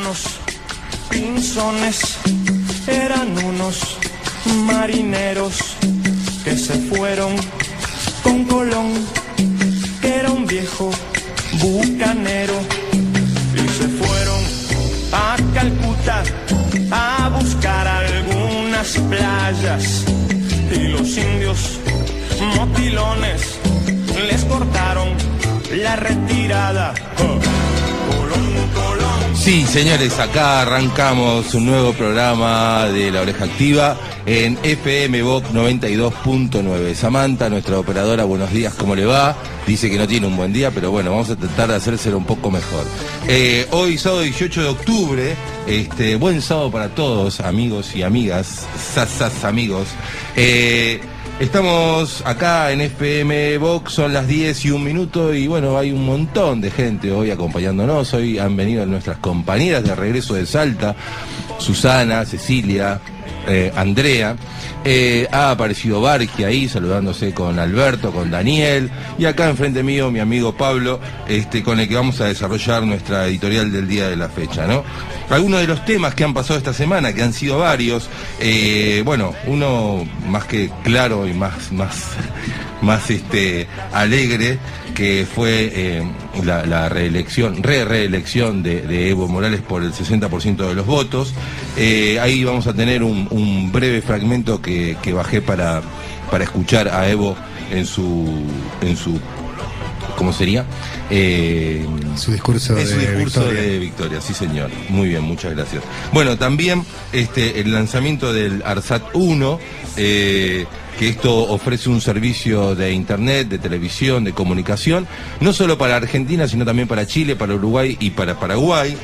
unos pinzones, eran unos marineros que se fueron con Colón, que era un viejo bucanero, y se fueron a Calcuta a buscar algunas playas, y los indios motilones les cortaron la retirada. Colón, Colón. Sí, señores, acá arrancamos un nuevo programa de La Oreja Activa en FM Vox 92.9. Samantha, nuestra operadora, buenos días, ¿cómo le va? Dice que no tiene un buen día, pero bueno, vamos a tratar de hacérselo un poco mejor. Hoy, sábado 18 de octubre, buen sábado para todos, amigos y amigas, amigos. Estamos acá en FM Vox, son las 10:01 y bueno, hay un montón de gente hoy acompañándonos. Hoy han venido nuestras compañeras de regreso de Salta, Susana, Cecilia, Andrea. Ha aparecido Barqui ahí saludándose con Alberto, con Daniel, y acá enfrente mío mi amigo Pablo, con el que vamos a desarrollar nuestra editorial del día de la fecha, ¿no? Algunos de los temas que han pasado esta semana, que han sido varios, bueno, uno más que claro y más alegre, que fue la reelección de Evo Morales por el 60% de los votos. Ahí vamos a tener un breve fragmento que bajé para escuchar a Evo en su ¿cómo sería? Su discurso de victoria, sí señor. Muy bien, muchas gracias. Bueno, también el lanzamiento del ARSAT 1, que esto ofrece un servicio de internet, de televisión, de comunicación, no solo para Argentina, sino también para Chile, para Uruguay y para Paraguay.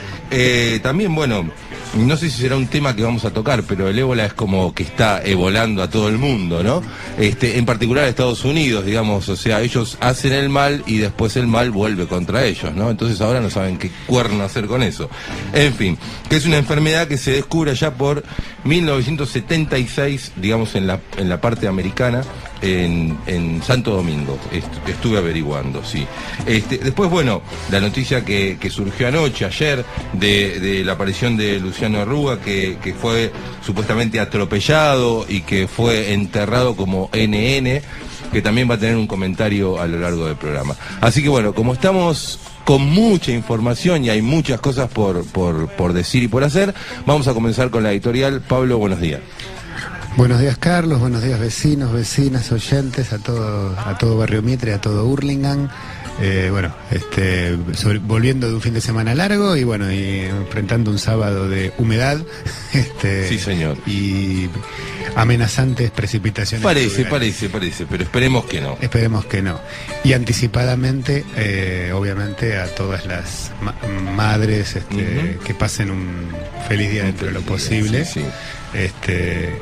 También, bueno, no sé si será un tema que vamos a tocar, pero el ébola es como que está ebolando a todo el mundo, ¿no? En particular a Estados Unidos, digamos, o sea, ellos hacen el mal y después el mal vuelve contra ellos, ¿no? Entonces ahora no saben qué cuerno hacer con eso. En fin, que es una enfermedad que se descubre ya por 1976, digamos, en la parte americana, en Santo Domingo. Estuve averiguando, sí. Después, bueno, la noticia que surgió ayer, de la aparición de Luciano Arruga, que fue supuestamente atropellado y que fue enterrado como NN, que también va a tener un comentario a lo largo del programa. Así que bueno, como estamos con mucha información y hay muchas cosas por decir y por hacer, vamos a comenzar con la editorial. Pablo, buenos días. Buenos días, Carlos, buenos días, vecinos, vecinas, oyentes, a todo Barrio Mitre, a todo Hurlingham. Volviendo de un fin de semana largo y bueno, y enfrentando un sábado de humedad, sí señor, y amenazantes precipitaciones. Parece, pero esperemos que no. Esperemos que no. Y anticipadamente, obviamente, a todas las madres que pasen un feliz día dentro de lo posible. Sí.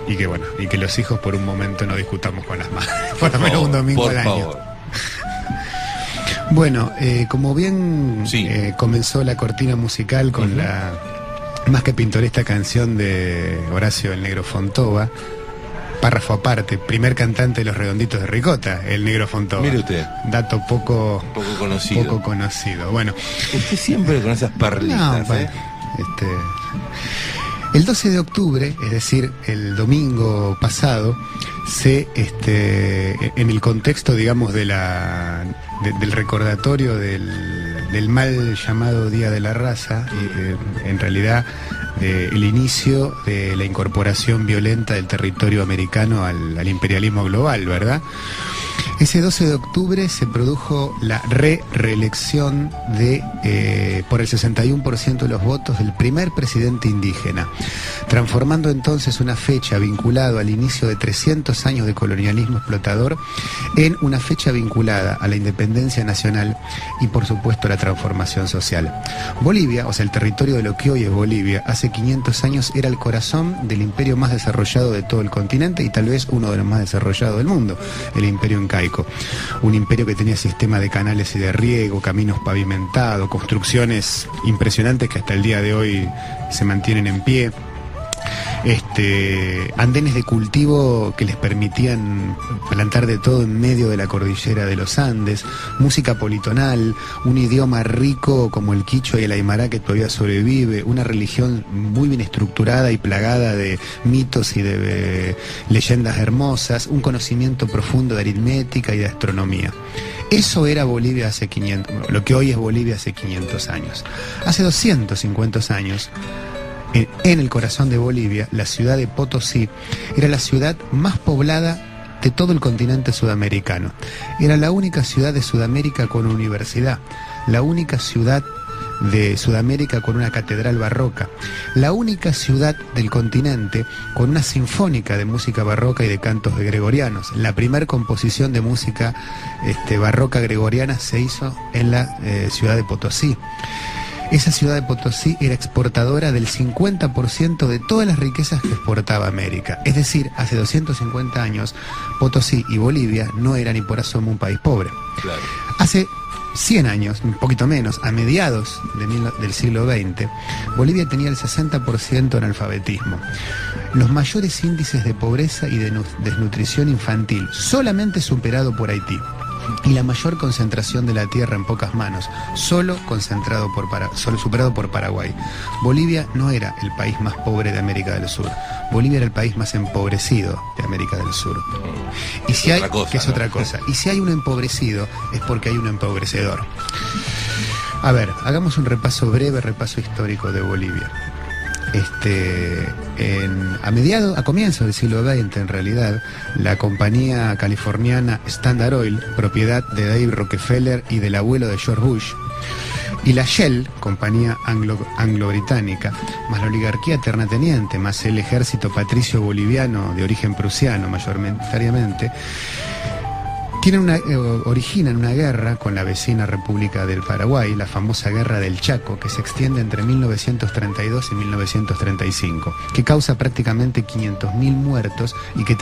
Y que bueno, y que los hijos por un momento no discutamos con las madres, por lo menos un domingo al año. Por favor. Bueno, como bien comenzó la cortina musical con la más que pintoresca canción de Horacio el Negro Fontova, párrafo aparte, primer cantante de Los Redonditos de Ricota, el Negro Fontova. Mire usted. Dato poco conocido. Bueno. Usted siempre con esas perlitas, no, el 12 de octubre, es decir, el domingo pasado, en el contexto, digamos, del recordatorio del mal llamado Día de la Raza, en realidad el inicio de la incorporación violenta del territorio americano al imperialismo global, ¿verdad? Ese 12 de octubre se produjo la reelección por el 61% de los votos del primer presidente indígena, transformando entonces una fecha vinculada al inicio de 300 años de colonialismo explotador en una fecha vinculada a la independencia nacional y por supuesto a la transformación social. Bolivia, o sea el territorio de lo que hoy es Bolivia, hace 500 años era el corazón del imperio más desarrollado de todo el continente y tal vez uno de los más desarrollados del mundo, el imperio incaico. Un imperio que tenía sistema de canales y de riego, caminos pavimentados, construcciones impresionantes que hasta el día de hoy se mantienen en pie. andenes de cultivo que les permitían plantar de todo en medio de la cordillera de los Andes, música politonal, un idioma rico como el quichua y el aymara que todavía sobrevive, una religión muy bien estructurada y plagada de mitos y de leyendas hermosas, un conocimiento profundo de aritmética y de astronomía. Eso era Bolivia hace 500, lo que hoy es Bolivia hace 500 años. Hace 250 años, en el corazón de Bolivia, la ciudad de Potosí era la ciudad más poblada de todo el continente sudamericano. Era la única ciudad de Sudamérica con universidad, la única ciudad de Sudamérica con una catedral barroca, la única ciudad del continente con una sinfónica de música barroca y de cantos gregorianos. La primer composición de música barroca gregoriana se hizo en la ciudad de Potosí. Esa ciudad de Potosí era exportadora del 50% de todas las riquezas que exportaba América. Es decir, hace 250 años, Potosí y Bolivia no eran ni por asomo un país pobre. Claro. Hace 100 años, un poquito menos, a mediados del siglo XX, Bolivia tenía el 60% de analfabetismo. Los mayores índices de pobreza y de desnutrición infantil, solamente superado por Haití. Y la mayor concentración de la tierra en pocas manos, solo superado por Paraguay. Bolivia no era el país más pobre de América del Sur. Bolivia era el país más empobrecido de América del Sur. Y si hay, que es otra cosa. Y si hay un empobrecido, es porque hay un empobrecedor. A ver, hagamos un breve repaso histórico de Bolivia. A comienzos del siglo XX, en realidad, la compañía californiana Standard Oil, propiedad de David Rockefeller y del abuelo de George Bush, y la Shell, compañía anglo-británica, más la oligarquía terrateniente, más el ejército patricio boliviano de origen prusiano, mayoritariamente, originan una guerra con la vecina República del Paraguay, la famosa Guerra del Chaco, que se extiende entre 1932 y 1935, que causa prácticamente 500.000 muertos y que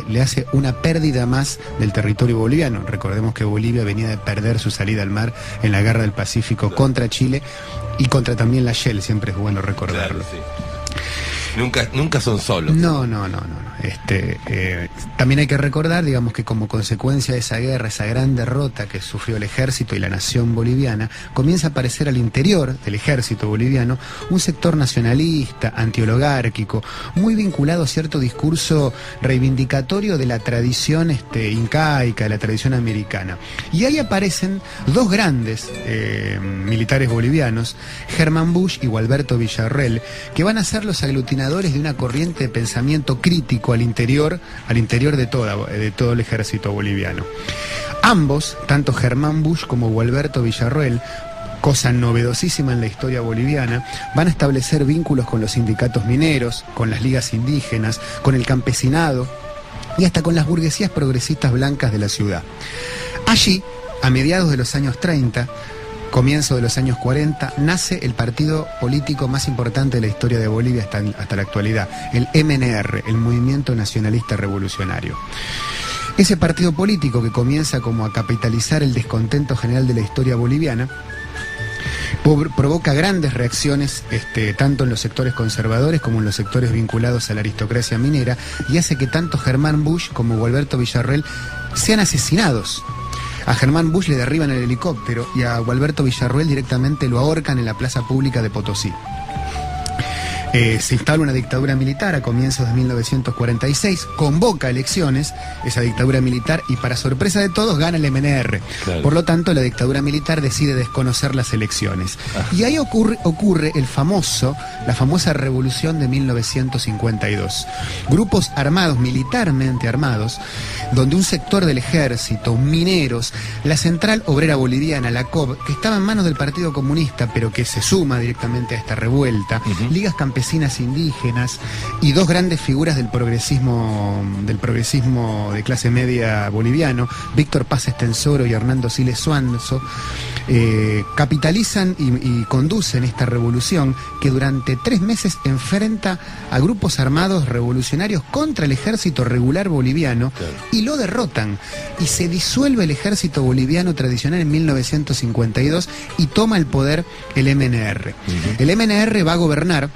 le hace una pérdida más del territorio boliviano. Recordemos que Bolivia venía de perder su salida al mar en la Guerra del Pacífico contra Chile y contra también la Shell, siempre es bueno recordarlo. Claro, sí. Nunca son solos. No. También hay que recordar, digamos, que como consecuencia de esa guerra, esa gran derrota que sufrió el ejército y la nación boliviana, comienza a aparecer al interior del ejército boliviano un sector nacionalista, antioligárquico, muy vinculado a cierto discurso reivindicatorio de la tradición incaica, de la tradición americana. Y ahí aparecen dos grandes militares bolivianos, Germán Bush y Gualberto Villarroel, que van a ser los aglutinadores de una corriente de pensamiento crítico al interior de todo el ejército boliviano. Ambos, tanto Germán Bush como Gualberto Villarroel, cosa novedosísima en la historia boliviana, van a establecer vínculos con los sindicatos mineros, con las ligas indígenas, con el campesinado y hasta con las burguesías progresistas blancas de la ciudad. Allí, a mediados de los años 30, comienzo de los años 40, nace el partido político más importante de la historia de Bolivia hasta la actualidad, el MNR, el Movimiento Nacionalista Revolucionario. Ese partido político, que comienza como a capitalizar el descontento general de la historia boliviana, provoca grandes reacciones tanto en los sectores conservadores como en los sectores vinculados a la aristocracia minera, y hace que tanto Germán Bush como Gualberto Villarroel sean asesinados. A Germán Bush le derriban el helicóptero y a Gualberto Villarroel directamente lo ahorcan en la plaza pública de Potosí. Se instala una dictadura militar a comienzos de 1946, convoca elecciones esa dictadura militar y, para sorpresa de todos, gana el MNR. Claro. Por lo tanto, la dictadura militar decide desconocer las elecciones. Y ahí ocurre la famosa revolución de 1952. Grupos armados, militarmente armados, donde un sector del ejército, mineros, la Central Obrera Boliviana, la COB, que estaba en manos del Partido Comunista, pero que se suma directamente a esta revuelta, ligas campesinas indígenas y dos grandes figuras del progresismo de clase media boliviano, Víctor Paz Estensoro y Hernando Siles Suanzo, capitalizan y conducen esta revolución que durante 3 meses enfrenta a grupos armados revolucionarios contra el ejército regular boliviano. Claro. Y lo derrotan, y se disuelve el ejército boliviano tradicional en 1952 y toma el poder el MNR. El MNR va a gobernar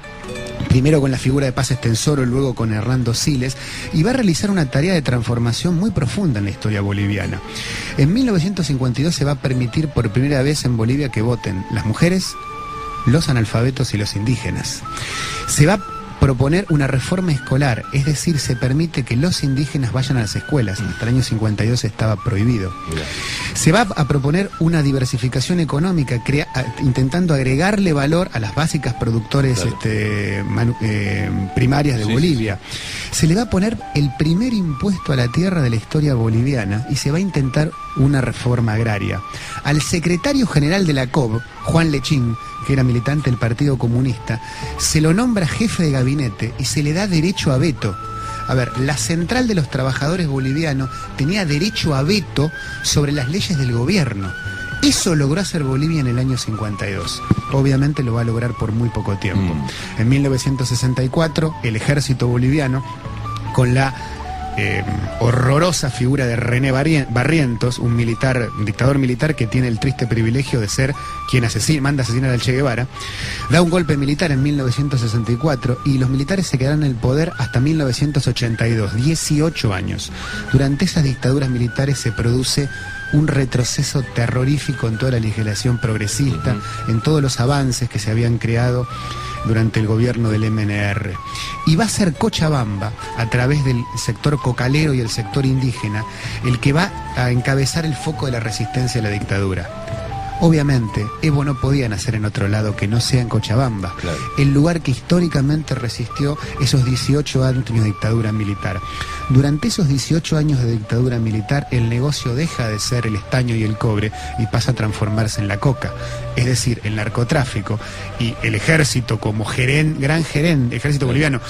primero con la figura de Paz Estenssoro, luego con Hernando Siles, y va a realizar una tarea de transformación muy profunda en la historia boliviana. En 1952 se va a permitir por primera vez en Bolivia que voten las mujeres, los analfabetos y los indígenas. Se va a proponer una reforma escolar, es decir, se permite que los indígenas vayan a las escuelas. Hasta el año 52 estaba prohibido. Se va a proponer una diversificación económica, intentando agregarle valor a las básicas productores primarias de Bolivia. Se le va a poner el primer impuesto a la tierra de la historia boliviana y se va a intentar una reforma agraria. Al secretario general de la COB, Juan Lechín, que era militante del Partido Comunista, se lo nombra jefe de gabinete y se le da derecho a veto. A ver, la Central de los Trabajadores Bolivianos tenía derecho a veto sobre las leyes del gobierno. Eso logró hacer Bolivia en el año 52. Obviamente lo va a lograr por muy poco tiempo. En 1964, el ejército boliviano, con la horrorosa figura de René Barrientos, un dictador militar que tiene el triste privilegio de ser quien manda asesinar al Che Guevara, da un golpe militar en 1964 y los militares se quedaron en el poder hasta 1982, 18 años. Durante esas dictaduras militares se produce un retroceso terrorífico en toda la legislación progresista, en todos los avances que se habían creado durante el gobierno del MNR. Y va a ser Cochabamba, a través del sector cocalero y el sector indígena, el que va a encabezar el foco de la resistencia a la dictadura. Obviamente, Evo no podía nacer en otro lado que no sea en Cochabamba, claro, el lugar que históricamente resistió esos 18 años de dictadura militar. Durante esos 18 años de dictadura militar, el negocio deja de ser el estaño y el cobre y pasa a transformarse en la coca, es decir, el narcotráfico, y el ejército como gran gerente, ejército boliviano,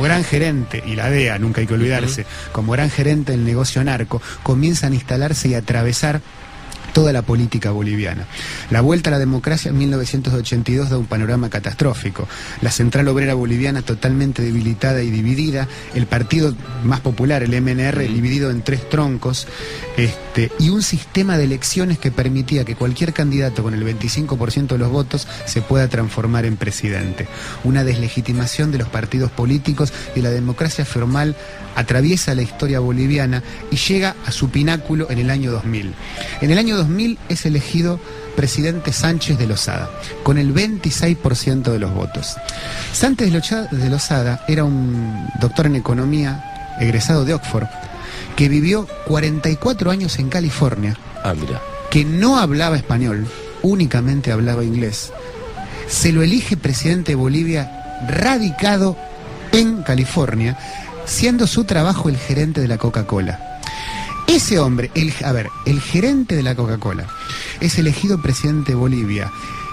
gran gerente, y la DEA, nunca hay que olvidarse, como gran gerente del negocio narco, comienzan a instalarse y a atravesar toda la política boliviana. La vuelta a la democracia en 1982 da un panorama catastrófico. La Central Obrera Boliviana totalmente debilitada y dividida, el partido más popular, el MNR, dividido en 3 troncos, y un sistema de elecciones que permitía que cualquier candidato con el 25% de los votos se pueda transformar en presidente. Una deslegitimación de los partidos políticos y la democracia formal atraviesa la historia boliviana y llega a su pináculo en el año 2000. En el año 2000 es elegido presidente Sánchez de Lozada, con el 26% de los votos. Sánchez de Lozada era un doctor en economía, egresado de Oxford, que vivió 44 años en California, que no hablaba español, únicamente hablaba inglés. Se lo elige presidente de Bolivia radicado en California, siendo su trabajo el gerente de la Coca-Cola. Ese hombre, el gerente de la Coca-Cola, es elegido presidente de Bolivia.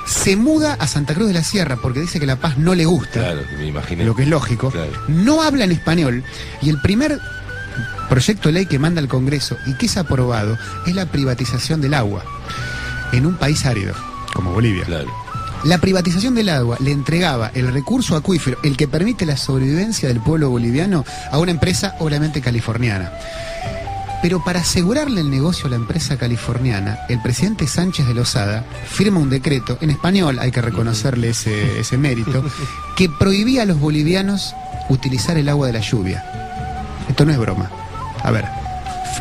Se muda a Santa Cruz de la Sierra porque dice que La Paz no le gusta, claro, me imaginé, lo que es lógico, claro. No habla en español y el primer proyecto de ley que manda al Congreso y que es aprobado es la privatización del agua en un país árido como Bolivia. Claro. La privatización del agua le entregaba el recurso acuífero, el que permite la sobrevivencia del pueblo boliviano, a una empresa obviamente californiana. Pero para asegurarle el negocio a la empresa californiana, el presidente Sánchez de Lozada firma un decreto, en español hay que reconocerle ese mérito, que prohibía a los bolivianos utilizar el agua de la lluvia. Esto no es broma. A ver,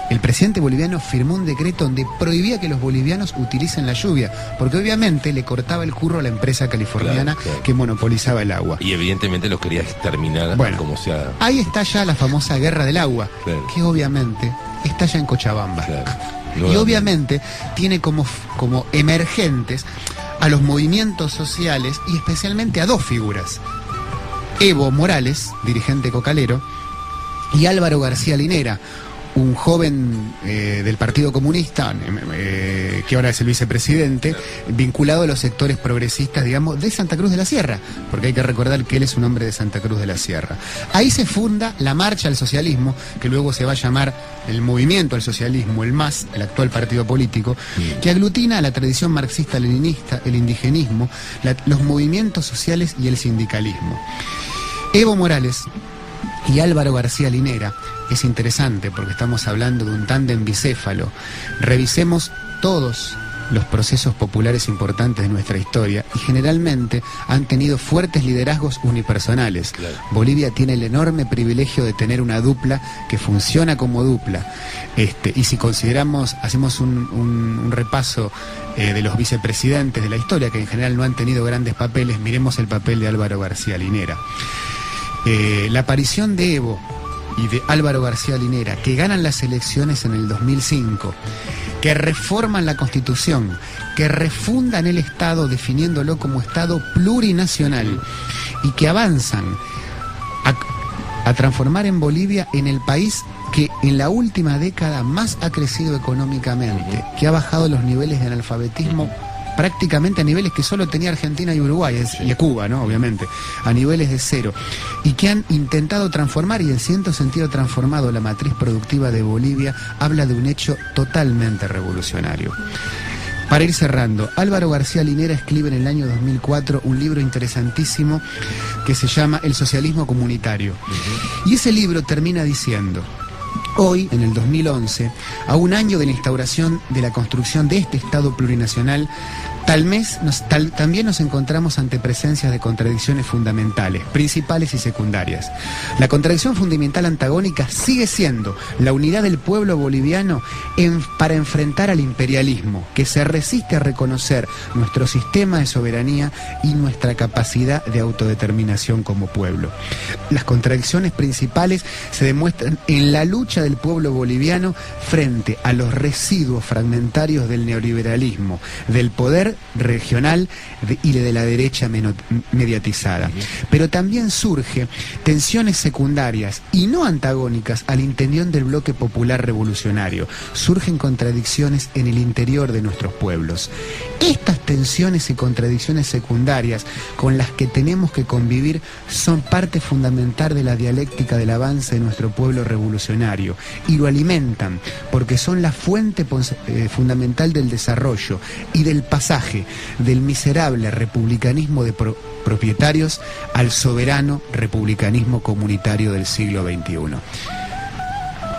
el presidente boliviano firmó un decreto donde prohibía que los bolivianos utilicen la lluvia, porque obviamente le cortaba el curro a la empresa californiana, claro, que monopolizaba el agua. Y evidentemente los quería exterminar, como sea. Ahí está ya la famosa guerra del agua, claro, que obviamente está ya en Cochabamba. Claro. Y obviamente tiene como emergentes a los movimientos sociales y especialmente a 2 figuras. Evo Morales, dirigente cocalero, y Álvaro García Linera, un joven del Partido Comunista, que ahora es el vicepresidente, vinculado a los sectores progresistas, digamos, de Santa Cruz de la Sierra, porque hay que recordar que él es un hombre de Santa Cruz de la Sierra. Ahí se funda la Marcha al Socialismo, que luego se va a llamar el Movimiento al Socialismo, el MAS, el actual partido político, que aglutina a la tradición marxista-leninista, el indigenismo, los movimientos sociales y el sindicalismo. Evo Morales y Álvaro García Linera es interesante porque estamos hablando de un tándem bicéfalo. Revisemos todos los procesos populares importantes de nuestra historia y generalmente han tenido fuertes liderazgos unipersonales. Claro. Bolivia tiene el enorme privilegio de tener una dupla que funciona como dupla. Y si consideramos, hacemos un repaso de los vicepresidentes de la historia, que en general no han tenido grandes papeles, miremos el papel de Álvaro García Linera. La aparición de Evo y de Álvaro García Linera, que ganan las elecciones en el 2005, que reforman la Constitución, que refundan el Estado definiéndolo como Estado plurinacional y que avanzan a transformar en Bolivia en el país que en la última década más ha crecido económicamente, que ha bajado los niveles de analfabetismo prácticamente a niveles que solo tenía Argentina y Uruguay, y Cuba, ¿no? Obviamente, a niveles de cero, y que han intentado transformar, y en cierto sentido transformado la matriz productiva de Bolivia, habla de un hecho totalmente revolucionario. Para ir cerrando, Álvaro García Linera escribe en el año 2004 un libro interesantísimo que se llama El socialismo comunitario. Y ese libro termina diciendo: hoy, en el 2011, a un año de la instauración de la construcción de este Estado plurinacional, también nos encontramos ante presencias de contradicciones fundamentales, principales y secundarias. La contradicción fundamental antagónica sigue siendo la unidad del pueblo boliviano para enfrentar al imperialismo, que se resiste a reconocer nuestro sistema de soberanía y nuestra capacidad de autodeterminación como pueblo. Las contradicciones principales se demuestran en la lucha del pueblo boliviano frente a los residuos fragmentarios del neoliberalismo, del poder regional y de la derecha mediatizada. Pero también surge tensiones secundarias y no antagónicas al interior del bloque popular revolucionario. Surgen contradicciones en el interior de nuestros pueblos. Estas tensiones y contradicciones secundarias con las que tenemos que convivir son parte fundamental de la dialéctica del avance de nuestro pueblo revolucionario y lo alimentan porque son la fuente fundamental del desarrollo y del pasaje del miserable republicanismo de propietarios al soberano republicanismo comunitario del siglo XXI.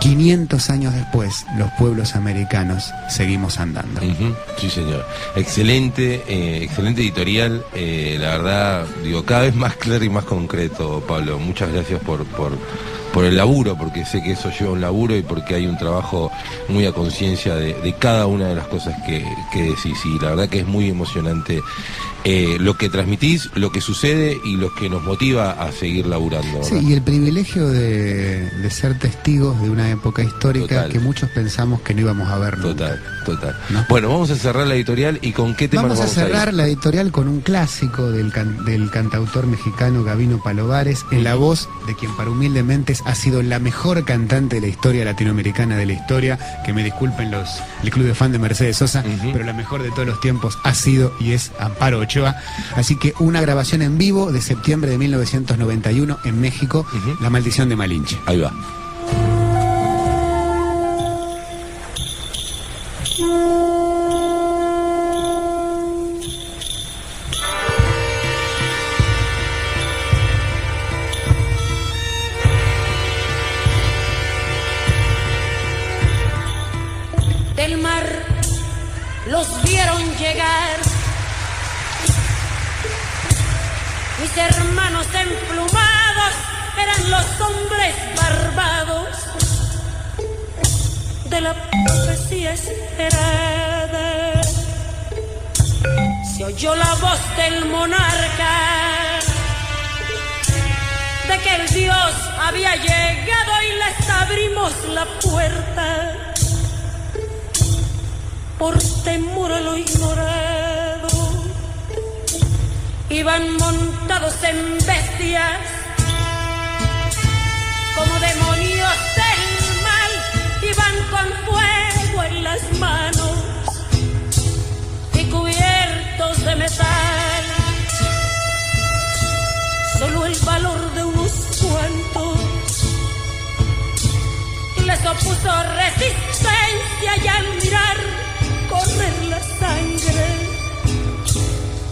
500 años después, los pueblos americanos seguimos andando. Sí, señor. Excelente, excelente editorial. La verdad, digo, cada vez más claro y más concreto, Pablo. Muchas gracias por el laburo, porque sé que eso lleva un laburo y porque hay un trabajo muy a conciencia de cada una de las cosas que decís. Y la verdad que es muy emocionante lo que transmitís, lo que sucede y lo que nos motiva a seguir laburando, ¿verdad? Sí, y el privilegio de ser testigos de una época histórica. Total. Que muchos pensamos que no íbamos a ver nunca. Total. ¿No? Bueno, vamos a cerrar la editorial. ¿Y con qué tema vamos nos vamos a cerrar a ir? La editorial con un clásico del cantautor mexicano Gabino Palovares, en la voz de quien para humildemente ha sido la mejor cantante de la historia latinoamericana de la historia, que me disculpen el club de fan de Mercedes Sosa, pero la mejor de todos los tiempos ha sido y es Amparo Ochoa. Así que una grabación en vivo de septiembre de 1991 en México, La maldición de Malinche. Ahí va. Del mar los vieron llegar mis hermanos emplumados, eran los hombres barbados de la profecía esperada. Se oyó la voz del monarca de que el Dios había llegado y les abrimos la puerta por temor a lo ignorado. Iban montados en bestias como demonios del mal, iban con fuego en las manos y cubiertos de metal. Solo el valor de unos cuantos les opuso resistencia y al mirar correr la sangre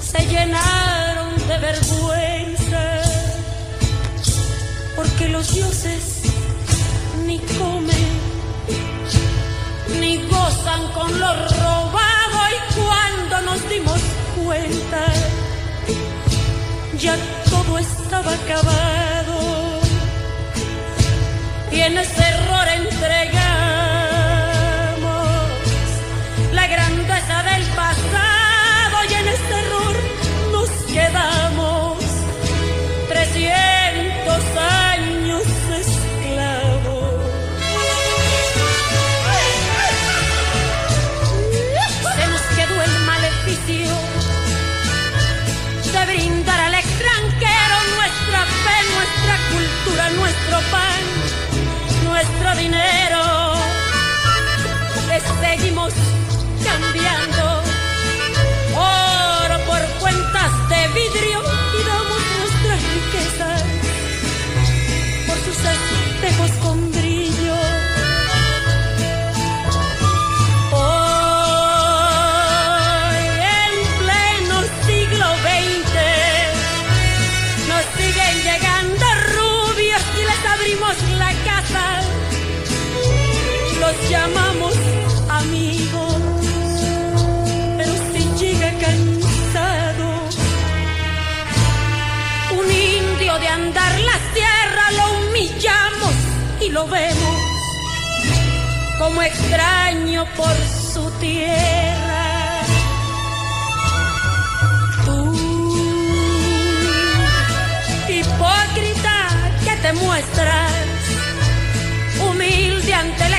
se llenaron de vergüenza, porque los dioses ni comen ni gozan con lo robado, y nos dimos cuenta, ya todo estaba acabado. Y en ese error entregamos la grandeza del pasado, y en ese error nos quedamos 300 años esclavos. Se nos quedó el maleficio de brindar al extranjero nuestra fe, nuestra cultura, nuestro pan, nuestro dinero. Les seguimos cambiando oro por cuentas de vidrio y damos nuestras riquezas por sus espejos con brillo. Hoy en pleno siglo XX nos siguen llegando rubios y les abrimos la casa, los llamamos amigos, pero si llega cansado un indio de andar la tierra, lo humillamos y lo vemos como extraño por su tierra. Tú, hipócrita que te muestras humilde ante el